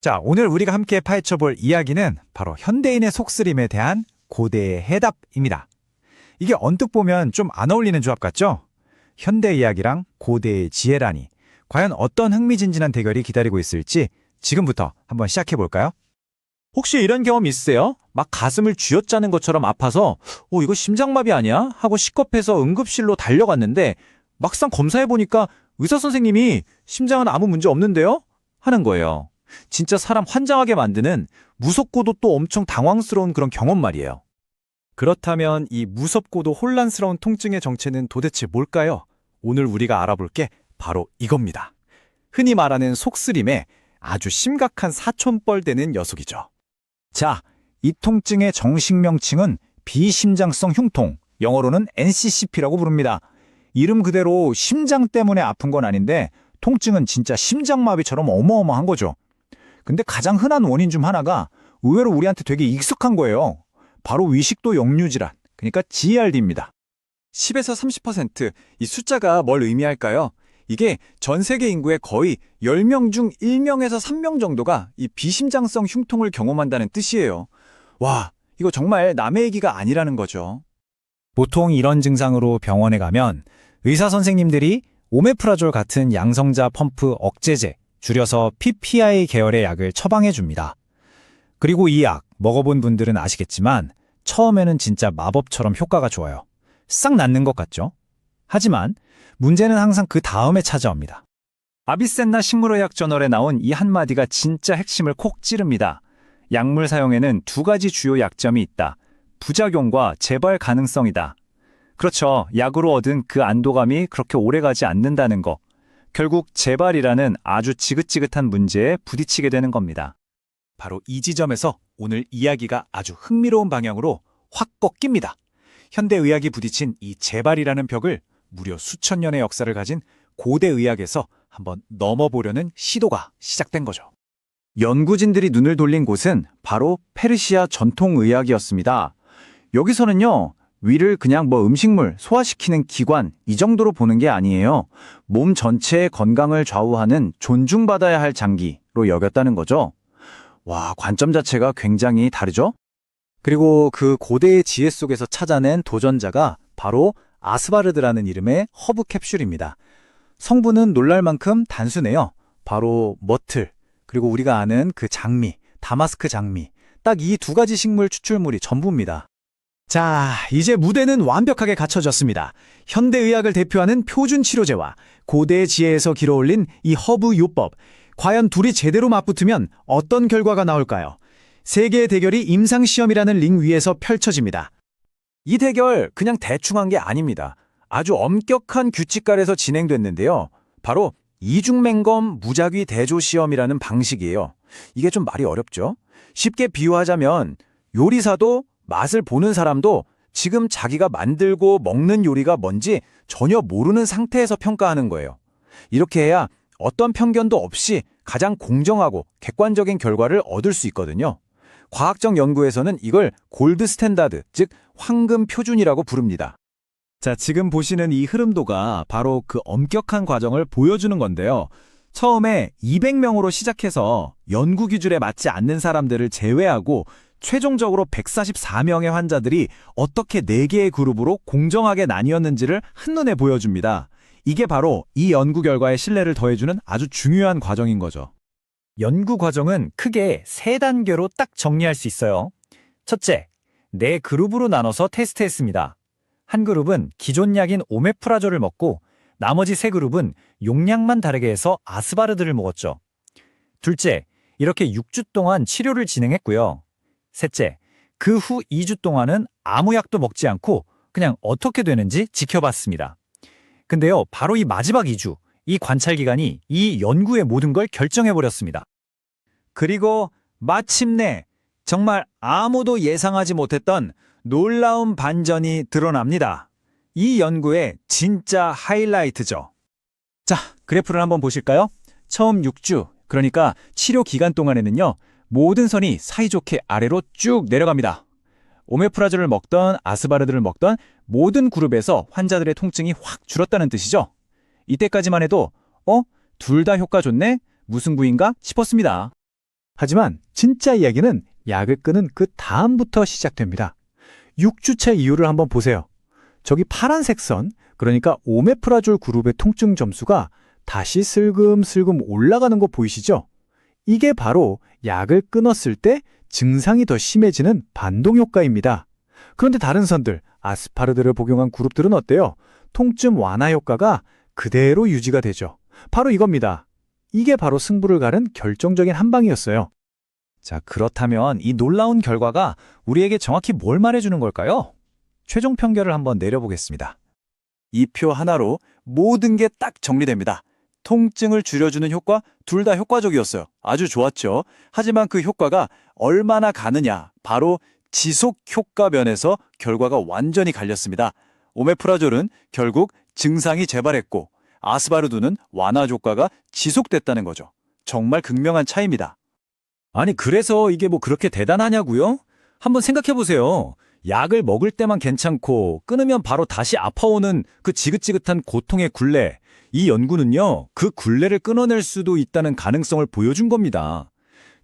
자, 오늘 우리가 함께 파헤쳐볼 이야기는 바로 현대인의 속쓰림에 대한 고대의 해답입니다. 이게 언뜻 보면 좀 안 어울리는 조합 같죠? 현대 이야기랑 고대의 지혜라니, 과연 어떤 흥미진진한 대결이 기다리고 있을지 지금부터 한번 시작해볼까요? 혹시 이런 경험 있으세요? 막 가슴을 쥐어짜는 것처럼 아파서 이거 심장마비 아니야? 하고 식겁해서 응급실로 달려갔는데 막상 검사해보니까 의사 선생님이 심장은 아무 문제 없는데요? 하는 거예요. 진짜 사람 환장하게 만드는 무섭고도 또 엄청 당황스러운 그런 경험 말이에요. 그렇다면 이 무섭고도 혼란스러운 통증의 정체는 도대체 뭘까요? 오늘 우리가 알아볼 게 바로 이겁니다. 흔히 말하는 속쓰림에 아주 심각한 사촌뻘 되는 녀석이죠. 자, 이 통증의 정식 명칭은 비심장성 흉통, 영어로는 NCCP라고 부릅니다. 이름 그대로 심장 때문에 아픈 건 아닌데 통증은 진짜 심장마비처럼 어마어마한 거죠. 근데 가장 흔한 원인 중 하나가 의외로 우리한테 되게 익숙한 거예요. 바로 위식도 역류 질환, 그러니까 GERD입니다. 10에서 30%, 이 숫자가 뭘 의미할까요? 이게 전 세계 인구의 거의 10명 중 1명에서 3명 정도가 이 비심장성 흉통을 경험한다는 뜻이에요. 와, 이거 정말 남의 얘기가 아니라는 거죠. 보통 이런 증상으로 병원에 가면 의사 선생님들이 오메프라졸 같은 양성자 펌프 억제제, 줄여서 PPI 계열의 약을 처방해 줍니다. 그리고 이 약 먹어본 분들은 아시겠지만 처음에는 진짜 마법처럼 효과가 좋아요. 싹 낫는 것 같죠? 하지만 문제는 항상 그 다음에 찾아옵니다. 아비센나 식물의학 저널에 나온 이 한마디가 진짜 핵심을 콕 찌릅니다. 약물 사용에는 두 가지 주요 약점이 있다. 부작용과 재발 가능성이다. 그렇죠. 약으로 얻은 그 안도감이 그렇게 오래가지 않는다는 거. 결국 재발이라는 아주 지긋지긋한 문제에 부딪히게 되는 겁니다. 바로 이 지점에서 오늘 이야기가 아주 흥미로운 방향으로 확 꺾입니다. 현대의학이 부딪힌 이 재발이라는 벽을 무려 수천 년의 역사를 가진 고대의학에서 한번 넘어보려는 시도가 시작된 거죠. 연구진들이 눈을 돌린 곳은 바로 페르시아 전통의학이었습니다. 여기서는요, 위를 그냥 음식물, 소화시키는 기관 이 정도로 보는 게 아니에요. 몸 전체의 건강을 좌우하는 존중받아야 할 장기로 여겼다는 거죠. 와, 관점 자체가 굉장히 다르죠? 그리고 그 고대의 지혜 속에서 찾아낸 도전자가 바로 아스바르드라는 이름의 허브 캡슐입니다. 성분은 놀랄 만큼 단순해요. 바로 머틀, 그리고 우리가 아는 그 장미, 다마스크 장미, 딱 이 두 가지 식물 추출물이 전부입니다. 자, 이제 무대는 완벽하게 갖춰졌습니다. 현대의학을 대표하는 표준 치료제와 고대의 지혜에서 길어올린 이 허브 요법, 과연 둘이 제대로 맞붙으면 어떤 결과가 나올까요? 세계의 대결이 임상시험이라는 링 위에서 펼쳐집니다. 이 대결 그냥 대충 한 게 아닙니다. 아주 엄격한 규칙 아래서 진행됐는데요. 바로 이중맹검 무작위 대조 시험이라는 방식이에요. 이게 좀 말이 어렵죠? 쉽게 비유하자면 요리사도 맛을 보는 사람도 지금 자기가 만들고 먹는 요리가 뭔지 전혀 모르는 상태에서 평가하는 거예요. 이렇게 해야 어떤 편견도 없이 가장 공정하고 객관적인 결과를 얻을 수 있거든요. 과학적 연구에서는 이걸 골드 스탠다드, 즉 황금 표준이라고 부릅니다. 자, 지금 보시는 이 흐름도가 바로 그 엄격한 과정을 보여주는 건데요. 처음에 200명으로 시작해서 연구 기준에 맞지 않는 사람들을 제외하고 최종적으로 144명의 환자들이 어떻게 4개의 그룹으로 공정하게 나뉘었는지를 한눈에 보여줍니다. 이게 바로 이 연구 결과에 신뢰를 더해주는 아주 중요한 과정인 거죠. 연구 과정은 크게 3단계로 딱 정리할 수 있어요. 첫째, 4그룹으로 나눠서 테스트했습니다. 한 그룹은 기존 약인 오메프라졸을 먹고 나머지 3그룹은 용량만 다르게 해서 아스바르드를 먹었죠. 둘째, 이렇게 6주 동안 치료를 진행했고요. 셋째, 그 후 2주 동안은 아무 약도 먹지 않고 그냥 어떻게 되는지 지켜봤습니다. 근데요, 바로 이 마지막 2주, 이 관찰 기간이 이 연구의 모든 걸 결정해버렸습니다. 그리고 마침내 정말 아무도 예상하지 못했던 놀라운 반전이 드러납니다. 이 연구의 진짜 하이라이트죠. 자, 그래프를 한번 보실까요? 처음 6주, 그러니까 치료 기간 동안에는요, 모든 선이 사이좋게 아래로 쭉 내려갑니다. 오메프라졸을 먹던 아스바르드를 먹던 모든 그룹에서 환자들의 통증이 확 줄었다는 뜻이죠. 이때까지만 해도 둘 다 효과 좋네? 무승부인가 싶었습니다. 하지만 진짜 이야기는 약을 끊은 그 다음부터 시작됩니다. 6주차 이후를 한번 보세요. 저기 파란색 선, 그러니까 오메프라졸 그룹의 통증 점수가 다시 슬금슬금 올라가는 거 보이시죠? 이게 바로 약을 끊었을 때 증상이 더 심해지는 반동 효과입니다. 그런데 다른 선들, 아스파르드를 복용한 그룹들은 어때요? 통증 완화 효과가 그대로 유지가 되죠. 바로 이겁니다. 이게 바로 승부를 가른 결정적인 한방이었어요. 자, 그렇다면 이 놀라운 결과가 우리에게 정확히 뭘 말해주는 걸까요? 최종 평결을 한번 내려보겠습니다. 이 표 하나로 모든 게 딱 정리됩니다. 통증을 줄여주는 효과 둘 다 효과적이었어요. 아주 좋았죠. 하지만 그 효과가 얼마나 가느냐, 바로 지속 효과 면에서 결과가 완전히 갈렸습니다. 오메프라졸은 결국 증상이 재발했고 아스바르두는 완화 효과가 지속됐다는 거죠. 정말 극명한 차이입니다. 아니, 그래서 이게 뭐 그렇게 대단하냐고요? 한번 생각해보세요. 약을 먹을 때만 괜찮고 끊으면 바로 다시 아파오는 그 지긋지긋한 고통의 굴레. 이 연구는요, 그 굴레를 끊어낼 수도 있다는 가능성을 보여준 겁니다.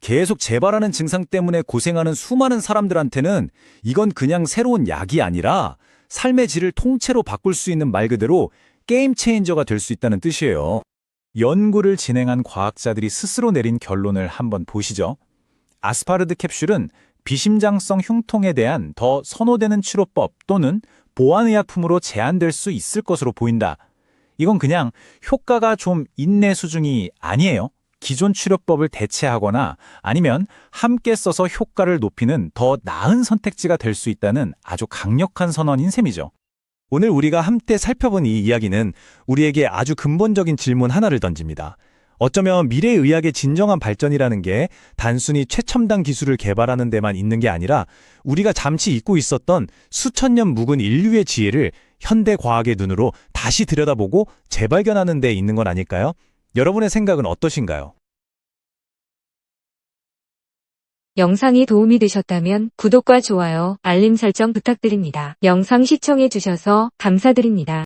계속 재발하는 증상 때문에 고생하는 수많은 사람들한테는 이건 그냥 새로운 약이 아니라 삶의 질을 통째로 바꿀 수 있는 말 그대로 게임 체인저가 될 수 있다는 뜻이에요. 연구를 진행한 과학자들이 스스로 내린 결론을 한번 보시죠. 아스파르드 캡슐은 비심장성 흉통에 대한 더 선호되는 치료법 또는 보완의약품으로 제한될 수 있을 것으로 보인다. 이건 그냥 효과가 좀 인내 수준이 아니에요. 기존 치료법을 대체하거나 아니면 함께 써서 효과를 높이는 더 나은 선택지가 될 수 있다는 아주 강력한 선언인 셈이죠. 오늘 우리가 함께 살펴본 이 이야기는 우리에게 아주 근본적인 질문 하나를 던집니다. 어쩌면 미래의학의 진정한 발전이라는 게 단순히 최첨단 기술을 개발하는 데만 있는 게 아니라 우리가 잠시 잊고 있었던 수천 년 묵은 인류의 지혜를 현대 과학의 눈으로 다시 들여다보고 재발견하는 데 있는 건 아닐까요? 여러분의 생각은 어떠신가요? 영상이 도움이 되셨다면 구독과 좋아요, 알림 설정 부탁드립니다. 영상 시청해 주셔서 감사드립니다.